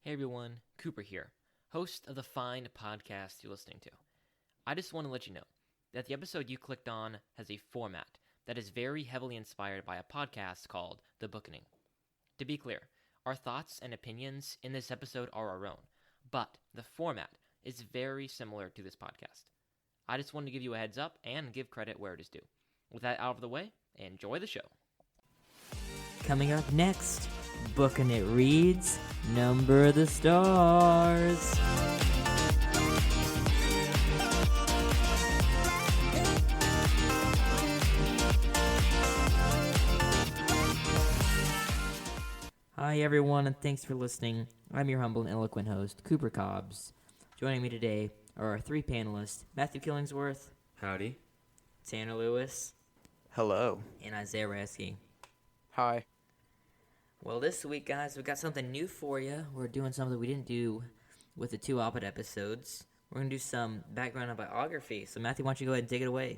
Hey everyone, Cooper here, host of the fine podcast you're listening to. I just want to let you know that the episode you clicked on has a format that is very heavily inspired by a podcast called The Bookening. To be clear, our thoughts and opinions in this episode are our own, but the format is very similar to this podcast. I just wanted to give you a heads up and give credit where it is due. With that out of the way, enjoy the show. Coming up next, Booking It Reads, Number of the Stars. Hi everyone, and thanks for listening. I'm your humble and eloquent host, Cooper Cobbs. Joining me today are our three panelists, Matthew Killingsworth, Howdy. Tanner Lewis, Hello. and Isaiah Rasky. Hi. Well, this week, guys, we got something new for you. We're doing something we didn't do with the two Oppid episodes. We're going to do some background on biography. So, Matthew, why don't you go ahead and take it away?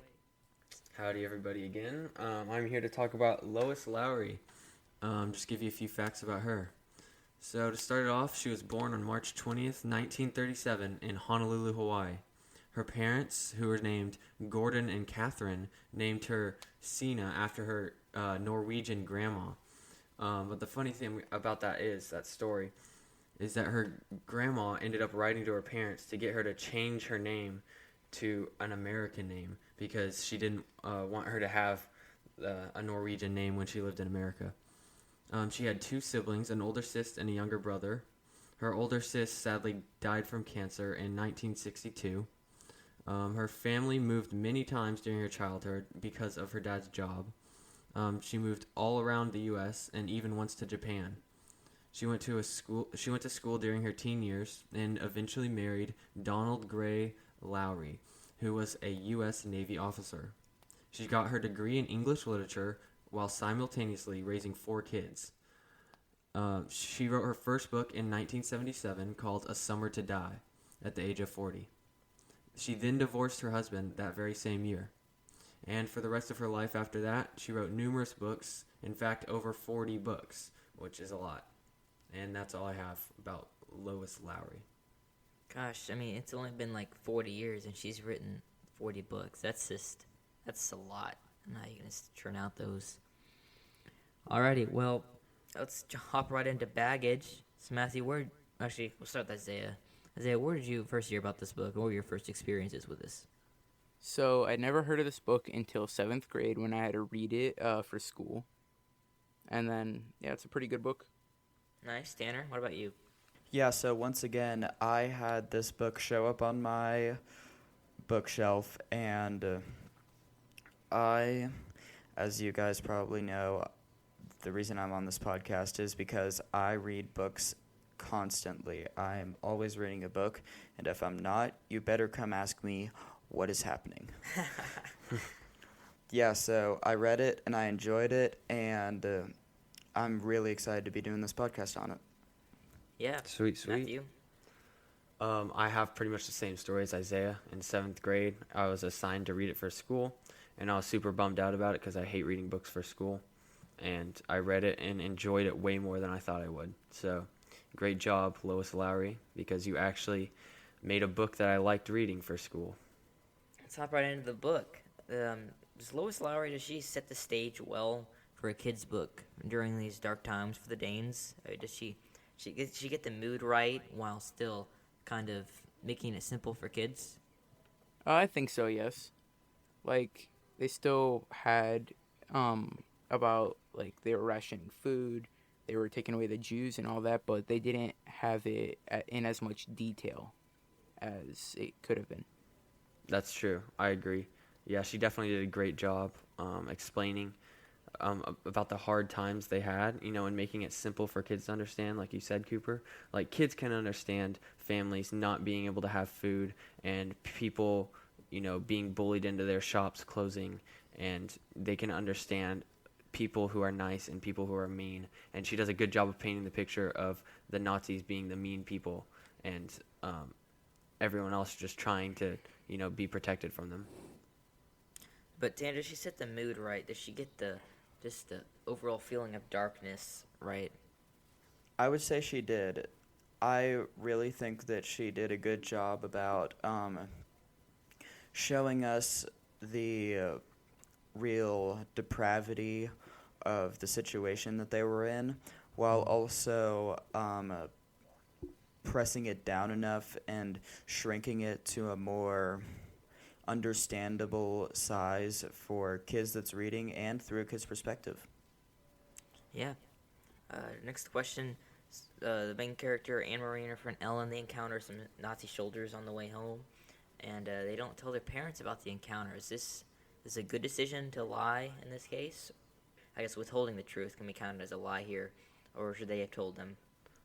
Howdy, everybody, again. I'm here to talk about Lois Lowery. Just give you a few facts about her. So, to start it off, she was born on March 20th, 1937, in Honolulu, Hawaii. Her parents, who were named Gordon and Catherine, named her Sina after her Norwegian grandma. But the funny thing about that story, is that her grandma ended up writing to her parents to get her to change her name to an American name because she didn't want her to have a Norwegian name when she lived in America. She had two siblings, an older sis and a younger brother. Her older sis sadly died from cancer in 1962. Her family moved many times during her childhood because of her dad's job. She moved all around the U.S. and even once to Japan. She went to school during her teen years and eventually married Donald Gray Lowry, who was a U.S. Navy officer. She got her degree in English literature while simultaneously raising 4 kids. She wrote her first book in 1977 called A Summer to Die at the age of 40. She then divorced her husband that very same year. And for the rest of her life after that, she wrote numerous books, in fact, over 40 books, which is a lot. And that's all I have about Lois Lowery. Gosh, I mean, it's only been like 40 years, and she's written 40 books. That's a lot. I'm not going to churn out those. Alrighty, well, let's hop right into baggage. So, Matthew, we'll start with Isaiah. Isaiah, where did you first hear about this book? What were your first experiences with this? So I'd never heard of this book until 7th grade when I had to read it for school. And then, yeah, it's a pretty good book. Nice. Tanner, what about you? Yeah, so once again, I had this book show up on my bookshelf, and as you guys probably know, the reason I'm on this podcast is because I read books constantly. I'm always reading a book, and if I'm not, you better come ask me what is happening. Yeah, so I read it, and I enjoyed it, and I'm really excited to be doing this podcast on it. Yeah. Sweet. Matthew? I have pretty much the same story as Isaiah. In 7th grade, I was assigned to read it for school, and I was super bummed out about it because I hate reading books for school. And I read it and enjoyed it way more than I thought I would. So, great job, Lois Lowery, because you actually made a book that I liked reading for school. Let's hop right into the book. Does Lois Lowery, does she set the stage well for a kid's book during these dark times for the Danes? Does she get the mood right while still kind of making it simple for kids? I think so, yes. Like, they still had about, like, they were rationing food, they were taking away the Jews and all that, but they didn't have it in as much detail as it could have been. That's true. I agree. Yeah, she definitely did a great job explaining about the hard times they had, and making it simple for kids to understand, like you said, Cooper. Like, kids can understand families not being able to have food and people, being bullied into their shops closing, and they can understand people who are nice and people who are mean. And she does a good job of painting the picture of the Nazis being the mean people and everyone else just trying to, be protected from them. But Tanner, does she set the mood right? Does she get the overall feeling of darkness right? I would say she did. I really think that she did a good job about showing us the real depravity of the situation that they were in, while also pressing it down enough and shrinking it to a more understandable size for kids that's reading and through a kid's perspective. Yeah. Next question. The main character, Annmarie and her friend Ellen, they encounter some Nazi soldiers on the way home, and they don't tell their parents about the encounter. Is this a good decision to lie in this case? I guess withholding the truth can be counted as a lie here, or should they have told them?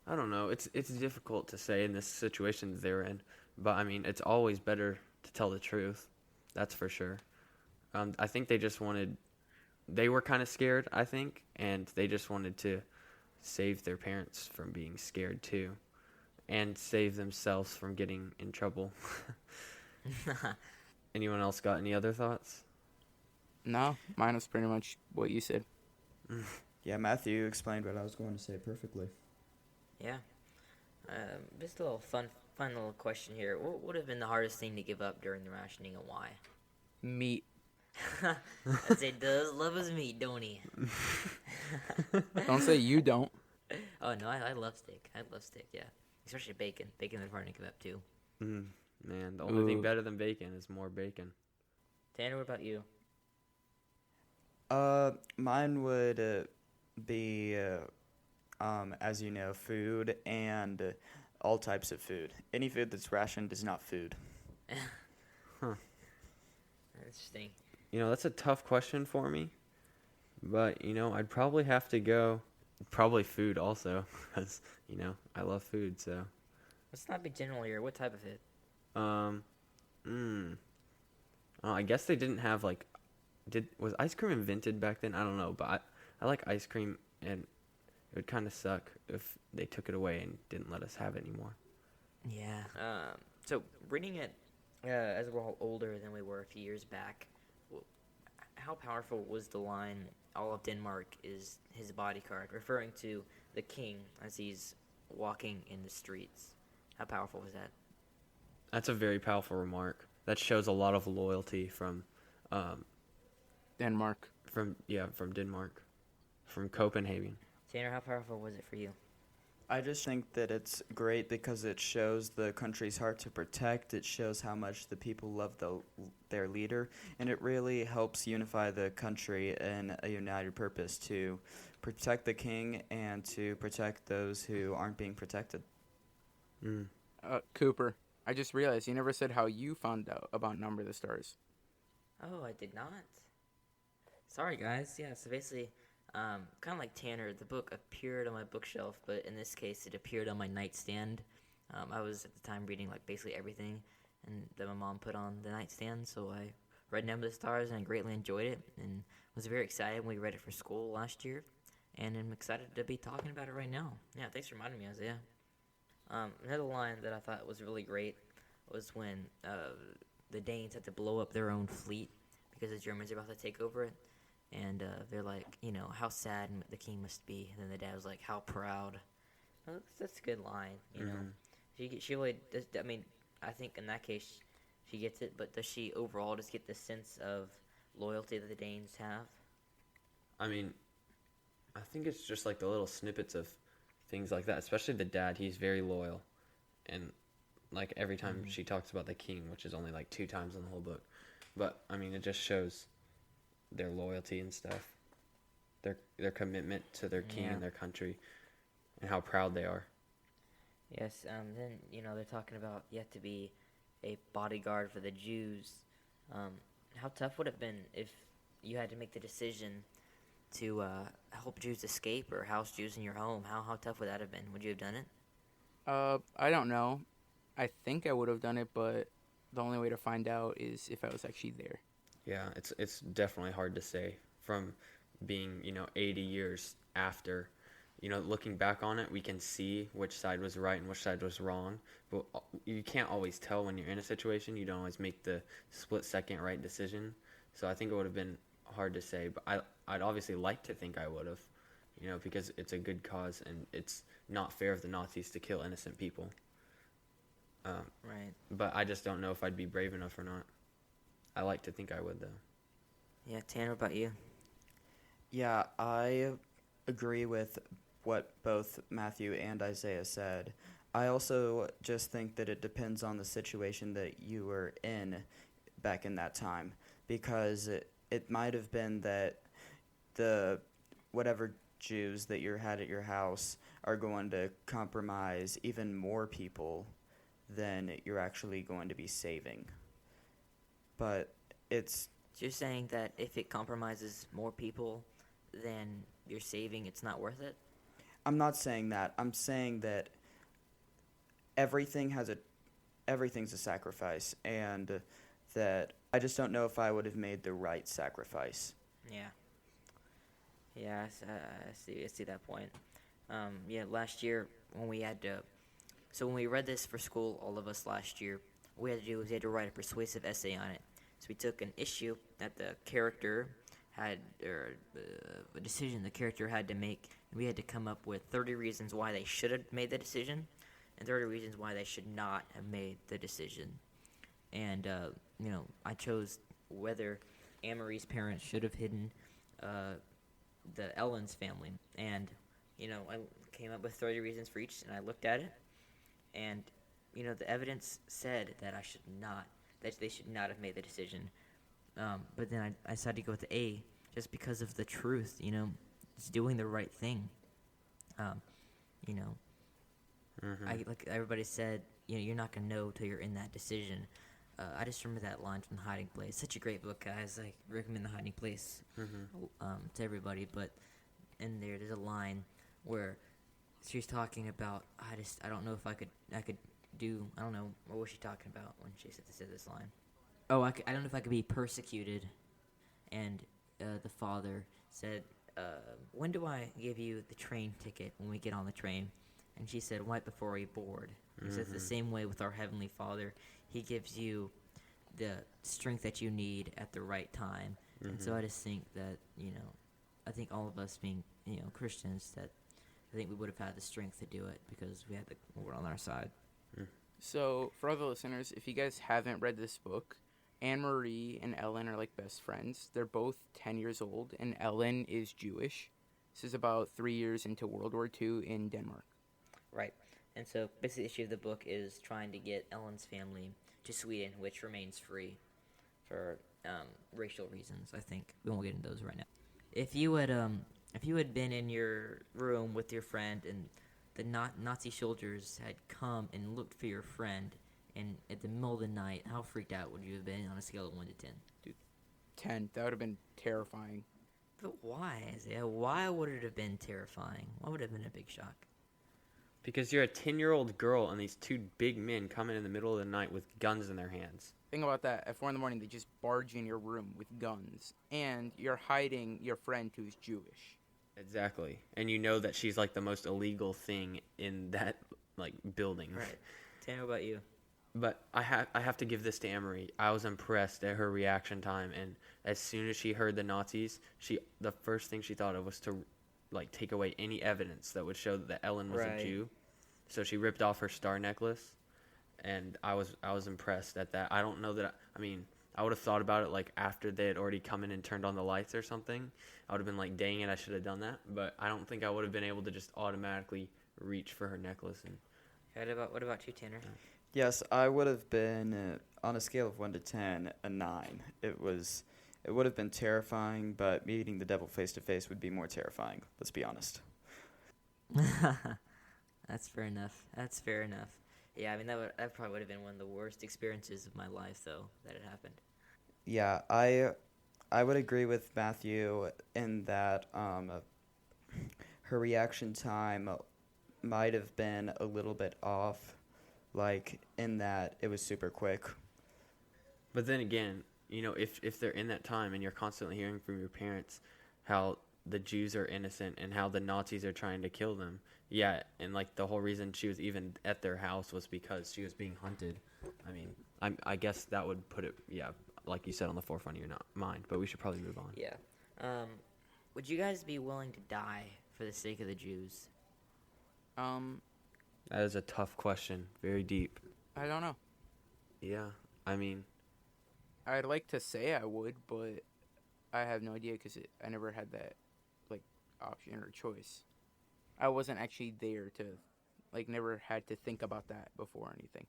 I don't know. It's difficult to say in this situation they're in, but I mean, it's always better to tell the truth. That's for sure. I think they were kind of scared, I think, and they just wanted to save their parents from being scared too, and save themselves from getting in trouble. Anyone else got any other thoughts? No, mine was pretty much what you said. Yeah, Matthew explained what I was going to say perfectly. Yeah. Just a little fun little question here. What would have been the hardest thing to give up during the rationing, and why? Meat. I'd say does love his meat, don't he? Don't say you don't. Oh no, I love steak. I love steak, yeah. Especially bacon. Bacon is hard to give up too. Man, the only thing better than bacon is more bacon. Tanner, what about you? Mine would be, as you know, food and all types of food. Any food that's rationed is not food. Interesting. That's a tough question for me, but I'd probably have to go food also, because I love food. So Let's not be general here. What type of food? I guess they didn't have was ice cream invented back then? I don't know, but I like ice cream, and it would kind of suck if they took it away and didn't let us have it anymore. Yeah. So reading it as we're all older than we were a few years back, how powerful was the line, all of Denmark is his bodyguard, referring to the king as he's walking in the streets? How powerful was that? That's a very powerful remark. That shows a lot of loyalty from Denmark. From Denmark, from Copenhagen. Tanner, how powerful was it for you? I just think that it's great because it shows the country's heart to protect. It shows how much the people love their leader, and it really helps unify the country in a united purpose to protect the king and to protect those who aren't being protected. Cooper, I just realized you never said how you found out about Number of the Stars. Oh, I did not. Sorry, guys. Yeah, so basically, kind of like Tanner, the book appeared on my bookshelf, but in this case, it appeared on my nightstand. I was at the time reading basically everything, and that my mom put on the nightstand. So I read Number of the Stars, and I greatly enjoyed it, and was very excited when we read it for school last year, and I'm excited to be talking about it right now. Yeah, thanks for reminding me, Isaiah. Another line that I thought was really great was when the Danes had to blow up their own fleet because the Germans are about to take over it. And they're like, how sad the king must be. And then the dad was like, how proud. Well, that's a good line, know. She really does. I mean, I think in that case she gets it, but does she overall just get the sense of loyalty that the Danes have? I mean, I think it's just the little snippets of things like that, especially the dad. He's very loyal, and every time she talks about the king, which is only 2 times in the whole book, but I mean, it just shows their loyalty and stuff, their commitment to their king and their country, and how proud they are. Yes. Then they're talking about you have to be a bodyguard for the Jews. How tough would it have been if you had to make the decision to help Jews escape or house Jews in your home? How tough would that have been? Would you have done it? I don't know. I think I would have done it, but the only way to find out is if I was actually there. Yeah, it's definitely hard to say from being 80 years after. Looking back on it, we can see which side was right and which side was wrong, but you can't always tell when you're in a situation. You don't always make the split-second right decision. So I think it would have been hard to say, but I'd obviously like to think I would have. because it's a good cause and it's not fair of the Nazis to kill innocent people. Right. But I just don't know if I'd be brave enough or not. I like to think I would, though. Yeah, Tanner, what about you? Yeah, I agree with what both Matthew and Isaiah said. I also just think that it depends on the situation that you were in back in that time, because it might have been that the whatever Jews that you had at your house are going to compromise even more people than you're actually going to be saving. But it's So you're saying that if it compromises more people than you're saving, it's not worth it? I'm not saying that. I'm saying that everything's a sacrifice, and that I just don't know if I would have made the right sacrifice. Yeah. Yeah, I see that point. Yeah, last year when we had to, so when we read this for school, all of us last year, what we had to do was we had to write a persuasive essay on it. So we took an issue that the character had, or a decision the character had to make, and we had to come up with 30 reasons why they should have made the decision, and 30 reasons why they should not have made the decision. And, I chose whether Annmarie's parents should have hidden the Ellen's family. And, I came up with 30 reasons for each, and I looked at it, and, the evidence said that that they should not have made the decision. But then I decided to go with the A just because of the truth, it's doing the right thing. Like everybody said, you're not going to know till you're in that decision. I just remember that line from The Hiding Place. Such a great book, guys. I recommend The Hiding Place to everybody. But in there's a line where she's talking about, I don't know if I could do, I don't know, what was she talking about when she said this line? Oh, I don't know if I could be persecuted. And the father said, when do I give you the train ticket when we get on the train? And she said, right before we board. He says the same way with our Heavenly Father. He gives you the strength that you need at the right time. And so I just think that, I think all of us being, Christians, that I think we would have had the strength to do it because we had the Lord on our side. So, for other listeners, if you guys haven't read this book, Annmarie and Ellen are like best friends. They're both 10 years old, and Ellen is Jewish. This is about 3 years into World War II in Denmark. Right. And so basically the issue of the book is trying to get Ellen's family to Sweden, which remains free for racial reasons, I think. We won't get into those right now. If you had been in your room with your friend and the Nazi soldiers had come and looked for your friend, and at the middle of the night, how freaked out would you have been on a scale of 1 to 10? Dude, 10. That would have been terrifying. But why, Isaiah? Why would it have been terrifying? Why would it have been a big shock? Because you're a 10-year-old girl and these two big men come in the middle of the night with guns in their hands. Think about that. At 4 in the morning, they just barge in your room with guns, and you're hiding your friend who's Jewish. Exactly. And you know that she's like the most illegal thing in that building. Right. Tanner, what about you? But I have to give this to Annmarie. I was impressed at her reaction time, and as soon as she heard the Nazis, the first thing she thought of was to take away any evidence that would show that Ellen was a Jew. So she ripped off her star necklace, and I was impressed at that. I don't know that I would have thought about it after they had already come in and turned on the lights or something. I would have been like, dang it, I should have done that. But I don't think I would have been able to just automatically reach for her necklace. And What about you, Tanner? Yes, I would have been, on a scale of 1 to 10, a 9. It would have been terrifying, but meeting the devil face to face would be more terrifying. Let's be honest. That's fair enough. Yeah, that probably would have been one of the worst experiences of my life, though, that had happened. Yeah, I would agree with Matthew in that her reaction time might have been a little bit off, in that it was super quick. But then again, if they're in that time and you're constantly hearing from your parents how the Jews are innocent and how the Nazis are trying to kill them, yeah, and the whole reason she was even at their house was because she was being hunted. I guess that would put it, yeah, like you said, on the forefront of your mind. But we should probably move on. Yeah. Would you guys be willing to die for the sake of the Jews? That is a tough question. Very deep. I don't know. Yeah. I mean, I'd like to say I would, but I have no idea because I never had that like option or choice. I wasn't actually there to, like, never had to think about that before or anything.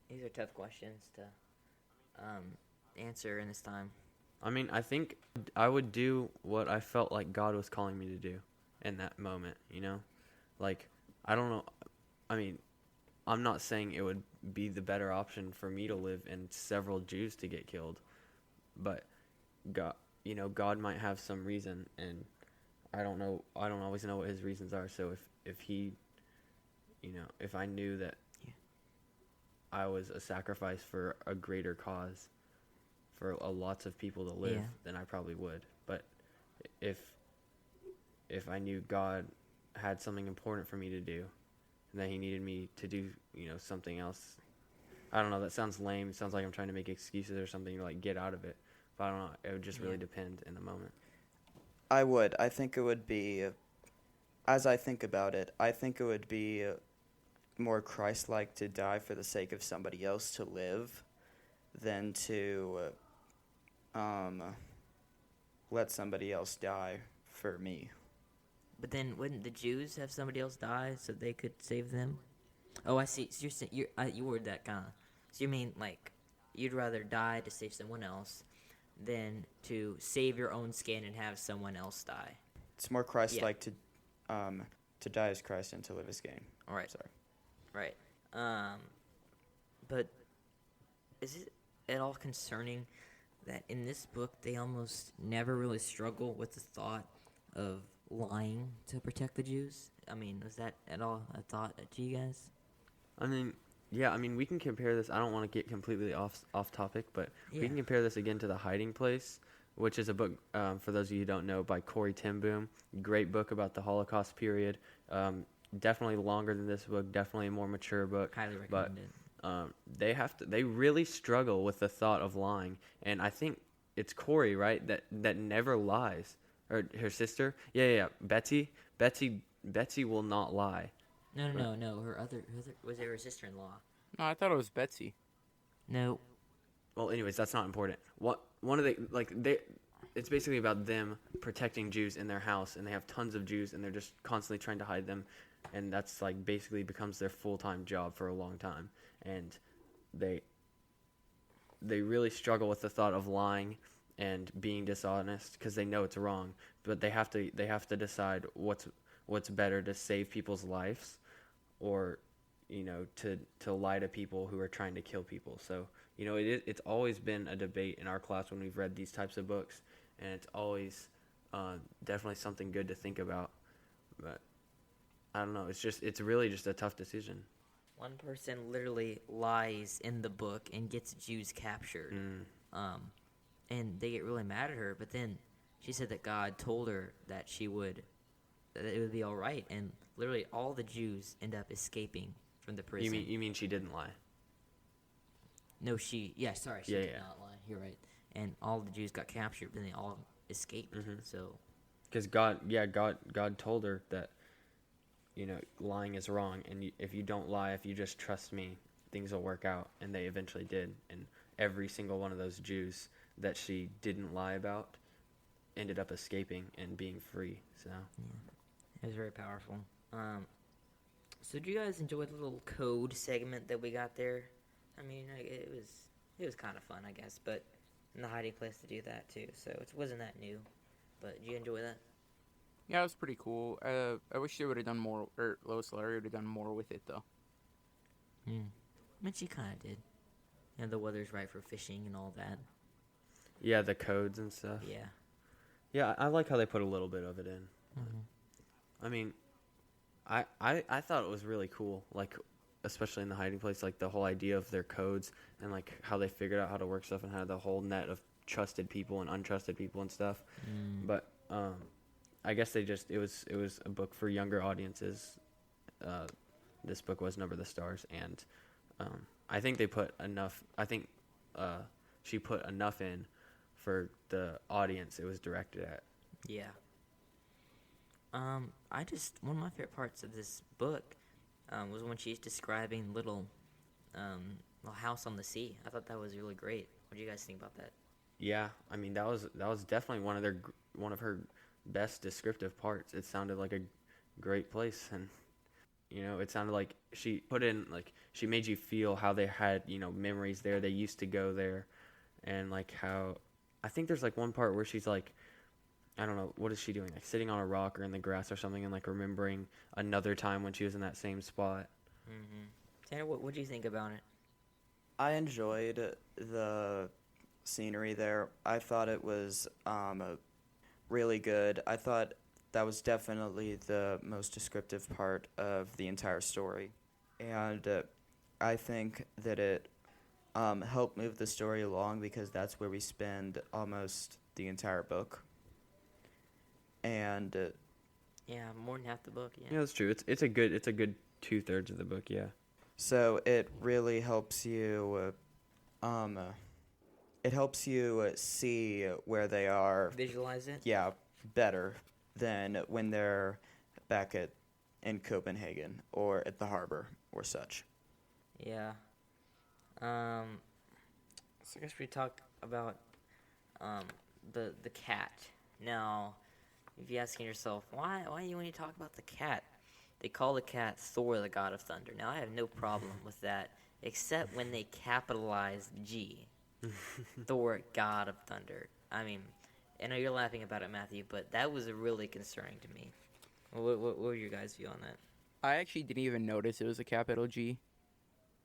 These are tough questions to answer in this time. I mean, I think I would do what I felt like God was calling me to do in that moment, you know? Like, I don't know. I mean, I'm not saying it would be the better option for me to live and several Jews to get killed, but God might have some reason, and I don't know. I don't always know what his reasons are. So if he, if I knew that I was a sacrifice for a greater cause, for lots of people to live, then I probably would. But if I knew God had something important for me to do, and that he needed me to do, something else, I don't know. That sounds lame. It sounds like I'm trying to make excuses or something to like get out of it. But I don't know. It would just really depend in the moment. I would. I think it would be, as I think about it, I think it would be more Christ-like to die for the sake of somebody else to live than to let somebody else die for me. But then wouldn't the Jews have somebody else die so they could save them? Oh, I see. So you word that kind of. So you mean like you'd rather die to save someone else than to save your own skin and have someone else die? It's more Christ-like to die as Christ and to live as gain. All right. Sorry. Right. But is it at all concerning that in this book they almost never really struggle with the thought of lying to protect the Jews? I mean, was that at all a thought to you guys? I mean, yeah. I mean, we can compare this. I don't want to get completely off topic, but we can compare this again to The Hiding Place, which is a book, for those of you who don't know, by Corrie ten Boom. Great book about the Holocaust period. Definitely longer than this book. Definitely a more mature book. Highly recommend it. They really struggle with the thought of lying, and I think it's Corey, right, that never lies, or her sister. Yeah. Betsy will not lie. No. Her other was it her sister-in-law? No, I thought it was Betsy. No. Well, anyways, that's not important. It's basically about them protecting Jews in their house, and they have tons of Jews, and they're just constantly trying to hide them, and that's like basically becomes their full-time job for a long time, and they really struggle with the thought of lying and being dishonest because they know it's wrong, but they have to decide what's better, to save people's lives or to lie to people who are trying to kill people. So it's always been a debate in our class when we've read these types of books, and it's always definitely something good to think about. But I don't know, it's really just a tough decision. One person literally lies in the book and gets Jews captured. And they get really mad at her, but then she said that God told her that that it would be all right, and literally all the Jews end up escaping from the prison. You mean she didn't lie? No, she did not lie. You're right. And all the Jews got captured, but they all escaped. So, because God told her that lying is wrong, and if you don't lie, if you just trust me, things will work out. And they eventually did, and every single one of those Jews that she didn't lie about ended up escaping and being free. So it was very powerful. So did you guys enjoy the little code segment that we got there? I mean, it was kind of fun, I guess, but in The Hiding Place to do that too, so it wasn't that new. But did you enjoy that? Yeah, it was pretty cool. I wish they would have done more, or Lois Lowery would have done more with it, though. I mean, she kind of did. The weather's right for fishing and all that. Yeah, the codes and stuff. Yeah. Yeah, I like how they put a little bit of it in. I mean, I thought it was really cool, like, especially in The Hiding Place, like the whole idea of their codes and like how they figured out how to work stuff and how the whole net of trusted people and untrusted people and stuff. But I guess it was a book for younger audiences. This book was Number the Stars, and I think they put enough. I think she put enough in for the audience it was directed at. Yeah. One of my favorite parts of this book was when she's describing little house on the sea. I thought that was really great. What do you guys think about that? Yeah, I mean that was definitely one of her best descriptive parts. It sounded like a great place, and it sounded like she put in like she made you feel how they had memories there. They used to go there, and like how I think there's like one part where she's like, I don't know, what is she doing? Like sitting on a rock or in the grass or something, and like remembering another time when she was in that same spot. Mm-hmm. Tanner, what do you think about it? I enjoyed the scenery there. I thought it was really good. I thought that was definitely the most descriptive part of the entire story. And I think that it helped move the story along because that's where we spend almost the entire book. And Yeah, more than half the book. Yeah, Yeah. that's true. It's a good 2/3 of the book. Yeah. so it really helps you it helps you see where they are, Visualize it. yeah, better than when they're back in Copenhagen or at the harbor or such. Yeah. So I guess we talk about the cat. Now, if you're asking yourself why you want to talk about the cat, they call the cat Thor, the God of Thunder. Now I have no problem with that, except when they capitalize G. Thor, God of Thunder. I mean, I know you're laughing about it, Matthew, but that was really concerning to me. What were your guys' view on that? I actually didn't even notice it was a capital G.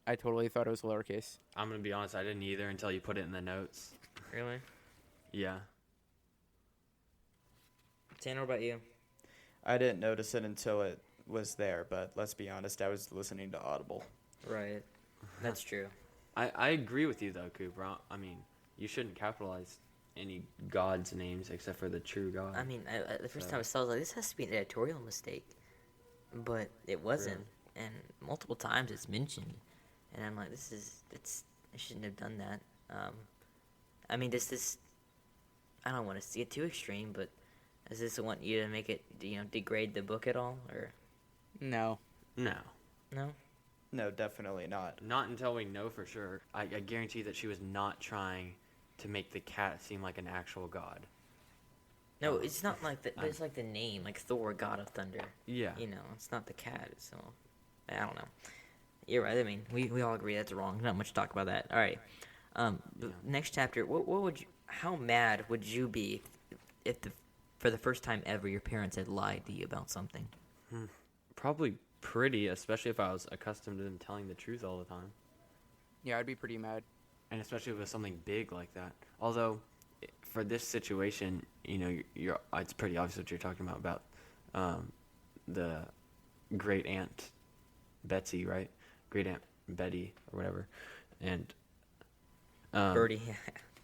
I totally thought it was lowercase. I'm gonna be honest, I didn't either until you put it in the notes. Really? Yeah. Tanner, what about you? I didn't notice it until it was there, but let's be honest, I was listening to Audible. Right. That's true. I agree with you though, Cooper. I mean, you shouldn't capitalize any god's names except for the true God. I mean, the first time I saw it, I was like, this has to be an editorial mistake. But it wasn't. And multiple times it's mentioned. And I'm like, I shouldn't have done that. I mean, I don't want to see it too extreme, but does this want you to make it, degrade the book at all? Or No. No. no? No, definitely not. Not until we know for sure. I guarantee that she was not trying to make the cat seem like an actual god. No, it's not like that. It's like the name, like Thor, God of Thunder. Yeah. It's not the cat. So, I don't know. You're right. I mean, we all agree that's wrong. Not much to talk about that. All right. The next chapter. What would you? How mad would you be if for the first time ever your parents had lied to you about something? Probably pretty, especially if I was accustomed to them telling the truth all the time. Yeah, I'd be pretty mad. And especially with something big like that. Although, for this situation, you're it's pretty obvious what you're talking about the great aunt Betsy, right? Great aunt Betty or whatever, and Birdie.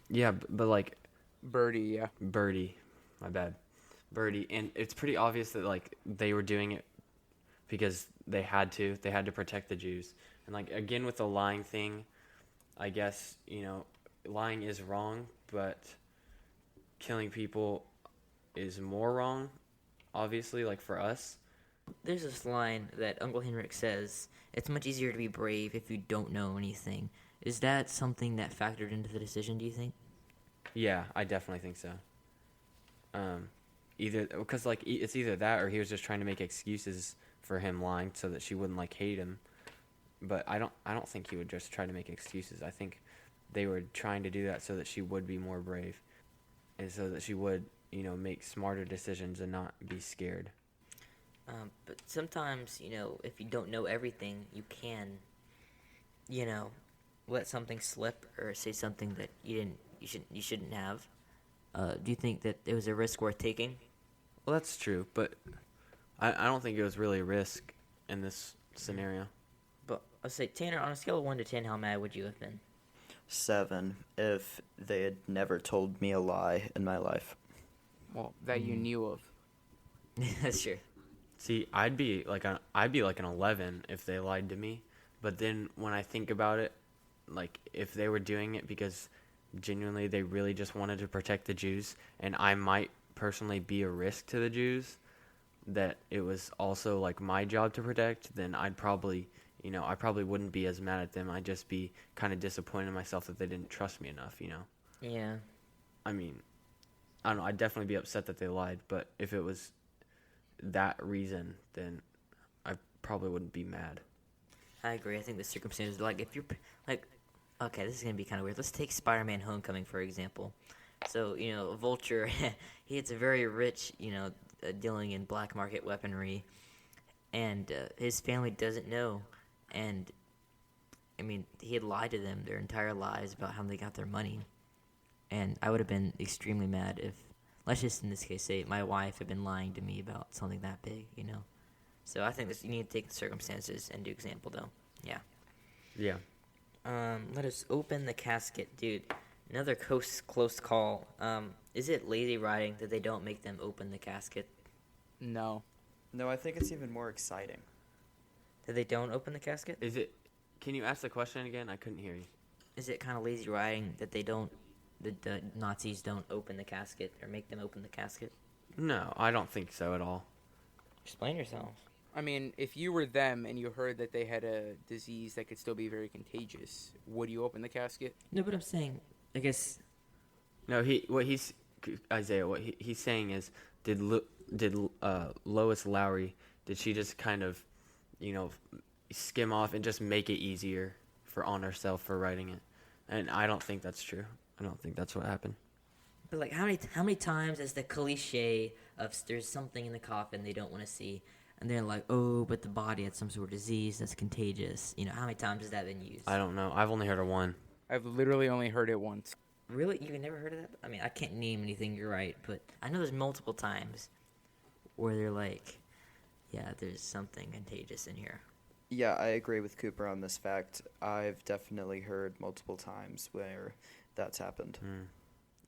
Yeah, but like Birdie, yeah. Birdie, my bad, Birdie, and it's pretty obvious that like they were doing it because they had to protect the Jews, and like again with the lying thing, I guess lying is wrong, but killing people is more wrong, obviously, like for us. There's this line that Uncle Henrik says, it's much easier to be brave if you don't know anything. Is that something that factored into the decision, do you think? Yeah, I definitely think so. Either because like it's either that or he was just trying to make excuses for him lying so that she wouldn't like hate him. But I don't think he would just try to make excuses. I think they were trying to do that so that she would be more brave, and so that she would make smarter decisions and not be scared. But sometimes, if you don't know everything, you can, let something slip or say something that you shouldn't have. Do you think that it was a risk worth taking? Well, that's true, but I don't think it was really a risk in this scenario. But I'll say, Tanner, on a scale of 1 to 10, how mad would you have been? 7 if they had never told me a lie in my life. Well, that you knew of. That's true. See, I'd be like an 11 if they lied to me, but then when I think about it, like if they were doing it because genuinely they really just wanted to protect the Jews, and I might personally be a risk to the Jews, that it was also like my job to protect, then I'd probably, I probably wouldn't be as mad at them. I'd just be kind of disappointed in myself that they didn't trust me enough. Yeah. I mean, I don't know. I'd definitely be upset that they lied, but if it was that reason, then I probably wouldn't be mad. I agree. I think the circumstances, like, if you're, like, okay, this is going to be kind of weird. Let's take Spider-Man Homecoming, for example. So, Vulture, he gets very rich, dealing in black market weaponry, and his family doesn't know. And, I mean, he had lied to them their entire lives about how they got their money. And I would have been extremely mad if, let's just in this case say, my wife had been lying to me about something that big, So I think you need to take the circumstances into example, though. Yeah. Yeah. Let us open the casket, dude. Another close call. Is it lazy writing that they don't make them open the casket? No. No, I think it's even more exciting. That they don't open the casket? Is it? Can you ask the question again? I couldn't hear you. Is it kind of lazy writing that they don't, the Nazis don't open the casket or make them open the casket? No, I don't think so at all. Explain yourself. I mean, if you were them and you heard that they had a disease that could still be very contagious, would you open the casket? No, but I'm saying, I guess. No, Isaiah, what he's saying is, did Lois Lowery, did she just kind of, skim off and just make it easier on herself for writing it? And I don't think that's true. I don't think that's what happened. But like, how many times is the cliche of there's something in the coffin they don't want to see, and they're like, oh, but the body had some sort of disease that's contagious. How many times has that been used? I don't know. I've only heard of one. I've literally only heard it once. Really? You've never heard of that? I mean, I can't name anything, you're right, but I know there's multiple times where they're like, yeah, there's something contagious in here. Yeah, I agree with Cooper on this fact. I've definitely heard multiple times where that's happened.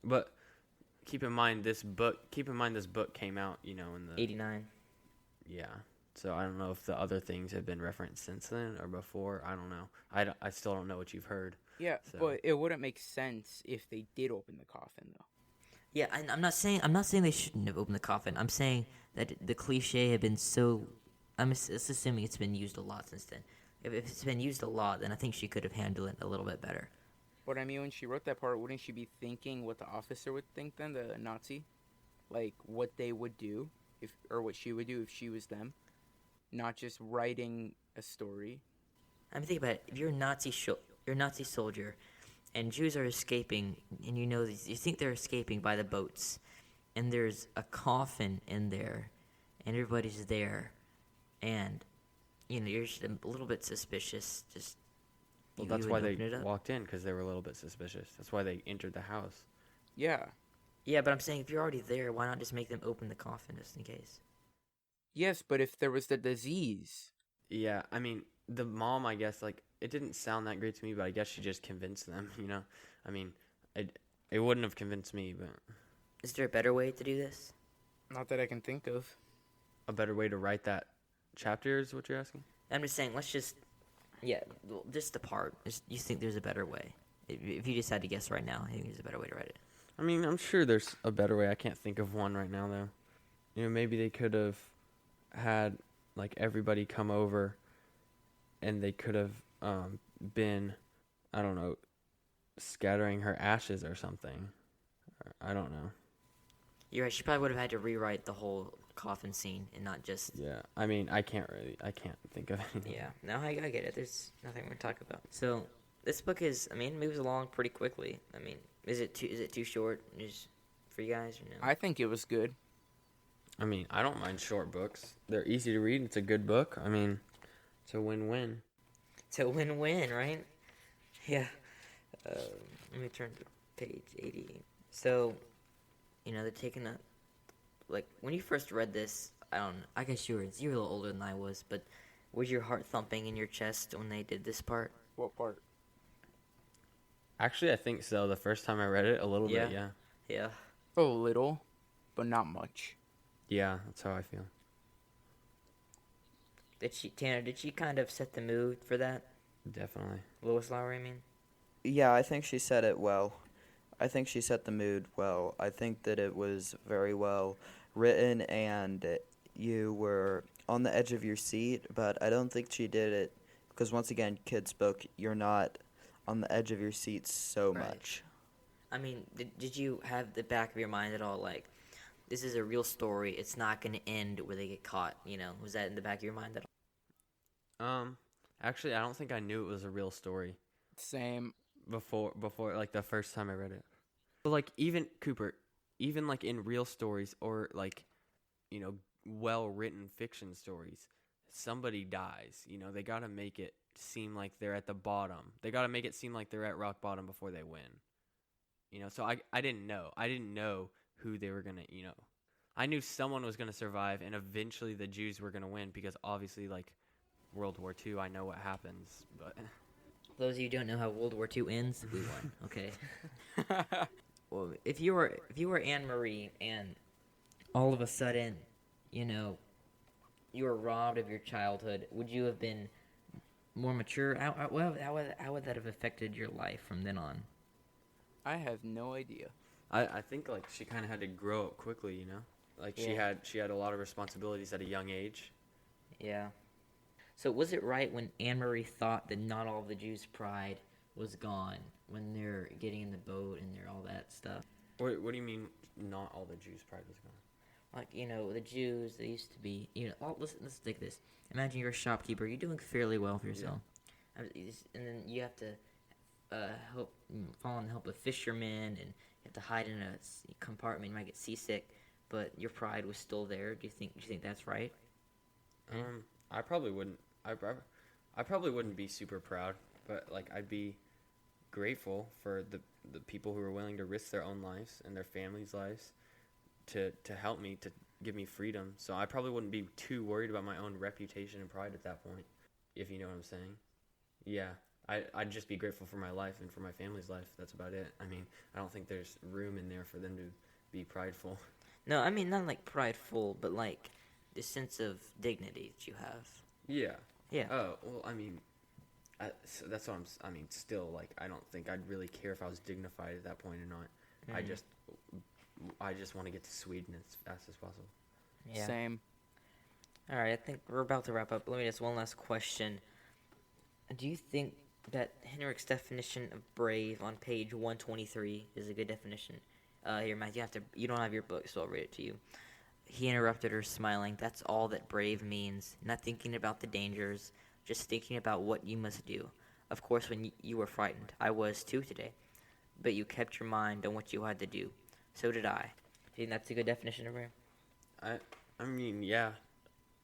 But keep in mind this book came out, in the 89. Yeah. So I don't know if the other things have been referenced since then or before. I don't know. I still don't know what you've heard. Yeah, So. but it wouldn't make sense if they did open the coffin, though. Yeah, I'm not saying they shouldn't have opened the coffin. I'm saying that the cliche had been so. I'm assuming it's been used a lot since then. If it's been used a lot, then I think she could have handled it a little bit better. But I mean, when she wrote that part, wouldn't she be thinking what the officer would think then, the Nazi? Like, what they would do, or what she would do if she was them? Not just writing a story. I mean, think about it. If you're a Nazi soldier, and Jews are escaping, and you think they're escaping by the boats, and there's a coffin in there, and everybody's there, and you're just a little bit suspicious. Just well, that's why they walked in, because they were a little bit suspicious. That's why they entered the house. Yeah. Yeah, but I'm saying if you're already there, why not just make them open the coffin just in case? Yes, but if there was the disease. Yeah, I mean, the mom, I guess, like, it didn't sound that great to me, but I guess she just convinced them, I mean, it wouldn't have convinced me, but... Is there a better way to do this? Not that I can think of. A better way to write that chapter is what you're asking? I'm just saying, let's just... Yeah, just the part. You think there's a better way? If you just had to guess right now, I think there's a better way to write it. I mean, I'm sure there's a better way. I can't think of one right now, though. Maybe they could have had, like, everybody come over, and they could have been, I don't know, scattering her ashes or something. I don't know. You're right. She probably would have had to rewrite the whole coffin scene and not just... Yeah, I mean, I can't think of anything. Yeah, no, I get it. There's nothing we're talking about. So, this book moves along pretty quickly. I mean, is it too short for you guys or no? I think it was good. I mean, I don't mind short books. They're easy to read. It's a good book. I mean, it's a win-win. It's a win-win, right? Yeah. Let me turn to page 80. So, they're taking a... Like, when you first read this, I guess you were a little older than I was, but was your heart thumping in your chest when they did this part? What part? Actually, I think so. The first time I read it, a little bit, yeah. Yeah. A little, but not much. Yeah, that's how I feel. Did she kind of set the mood for that? Definitely. Lois Lowery, I mean? Yeah, I think she said it well. I think she set the mood well. I think that it was very well written, and you were on the edge of your seat, but I don't think she did it because, once again, kids book, you're not on the edge of your seat so Right. much. I mean, did you have the back of your mind at all, like, this is a real story, it's not going to end where they get caught, you know? Was that in the back of your mind at all? Actually, I don't think I knew it was a real story Same. before like the first time I read it. But like even Cooper, even like in real stories or like, you know, well-written fiction stories, somebody dies. You know, they got to make it seem like they're at the bottom. They got to make it seem like they're at rock bottom before they win. You know, so I didn't know. I didn't know who they were going to, you know. I knew someone was going to survive and eventually the Jews were going to win because obviously like World War II, I know what happens, but For those of you who don't know how World War II ends, we won, okay? Well, if you were Annmarie and all of a sudden, you know, you were robbed of your childhood, would you have been more mature? How would that have affected your life from then on? I have no idea. I think like she kind of had to grow up quickly, you know? Like Yeah. she had a lot of responsibilities at a young age. Yeah. So was it right when Annmarie thought that not all of the Jews' pride was gone when they're getting in the boat and they're all that stuff? What do you mean not all the Jews' pride was gone? Like, you know, the Jews, they used to be, you know, let's take this. Imagine you're a shopkeeper. You're doing fairly well for yourself. And then you have to fall in help of fishermen, and you have to hide in a compartment. You might get seasick, but your pride was still there. Do you think that's right? I probably wouldn't. I probably wouldn't be super proud, but like I'd be grateful for the people who are willing to risk their own lives and their families' lives to help me, to give me freedom. So I probably wouldn't be too worried about my own reputation and pride at that point, if you know what I'm saying. Yeah, I'd just be grateful for my life and for my family's life. That's about it. I mean, I don't think there's room in there for them to be prideful. No, I mean not like prideful, but like the sense of dignity that you have. Yeah. Yeah. Oh, well, I mean, so that's what I mean, still, like, I don't think I'd really care if I was dignified at that point or not. I just want to get to Sweden as fast as possible. Yeah. Same. All right, I think we're about to wrap up. Let me ask one last question. Do you think that Henrik's definition of brave on page 123 is a good definition? Here, Matt, you don't have your book, so I'll read it to you. He interrupted her, smiling. That's all that brave means. Not thinking about the dangers, just thinking about what you must do. Of course, when you were frightened, I was too today. But you kept your mind on what you had to do. So did I. Do you think that's a good definition of brave? I mean, yeah.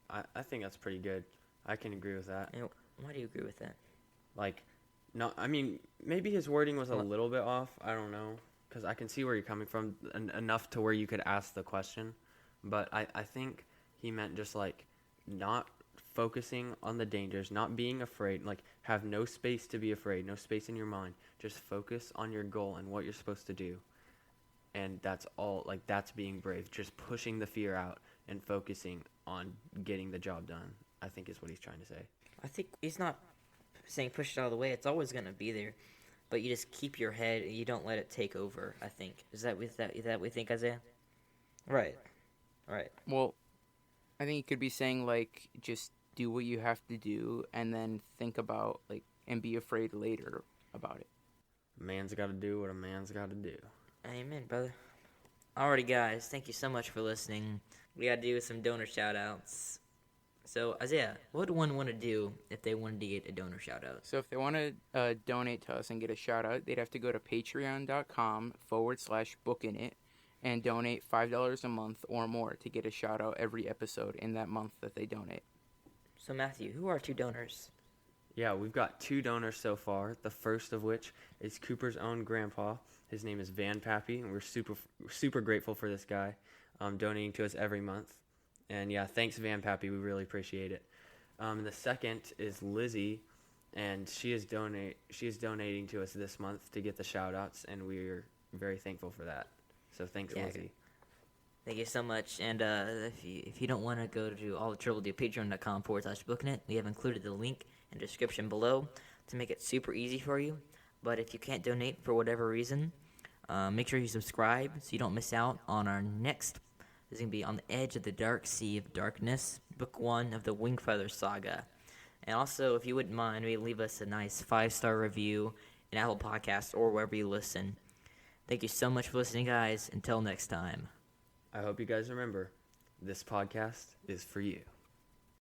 I think that's pretty good. I can agree with that. You know, why do you agree with that? Like, no, I mean, maybe his wording was a little bit off. I don't know. Because I can see where you're coming from enough to where you could ask the question. But I think he meant just, like, not focusing on the dangers, not being afraid, like, have no space to be afraid, no space in your mind. Just focus on your goal and what you're supposed to do. And that's all, like, that's being brave. Just pushing the fear out and focusing on getting the job done, I think is what he's trying to say. I think he's not saying push it out of the way. It's always going to be there. But you just keep your head and you don't let it take over, I think. Is that what you think, Isaiah? Right. Right. Well, I think you could be saying, like, just do what you have to do and then think about, like, and be afraid later about it. A man's got to do what a man's got to do. Amen, brother. Alrighty, guys. Thank you so much for listening. We got to do some donor shout-outs. So, Isaiah, what would one want to do if they wanted to get a donor shout-out? So if they want to donate to us and get a shout-out, they'd have to go to patreon.com/bookinit and donate $5 a month or more to get a shout-out every episode in that month that they donate. So, Matthew, who are 2 donors? Yeah, we've got 2 donors so far. The first of which is Cooper's own grandpa. His name is Van Pappy, and we're super grateful for this guy donating to us every month. And yeah, thanks Van Pappy, we really appreciate it. The second is Lizzie, and she is donating to us this month to get the shout outs, and we're very thankful for that. So thanks, Lizzie. Thank you so much. And if you don't want to go to all the trouble, do patreon.com/booknet. We have included the link in the description below to make it super easy for you. But if you can't donate for whatever reason, make sure you subscribe so you don't miss out on our next is going to be On the Edge of the Dark Sea of Darkness, Book 1 of the Wingfeather Saga. And also, if you wouldn't mind, maybe leave us a nice 5-star review in Apple Podcasts or wherever you listen. Thank you so much for listening, guys. Until next time. I hope you guys remember, this podcast is for you.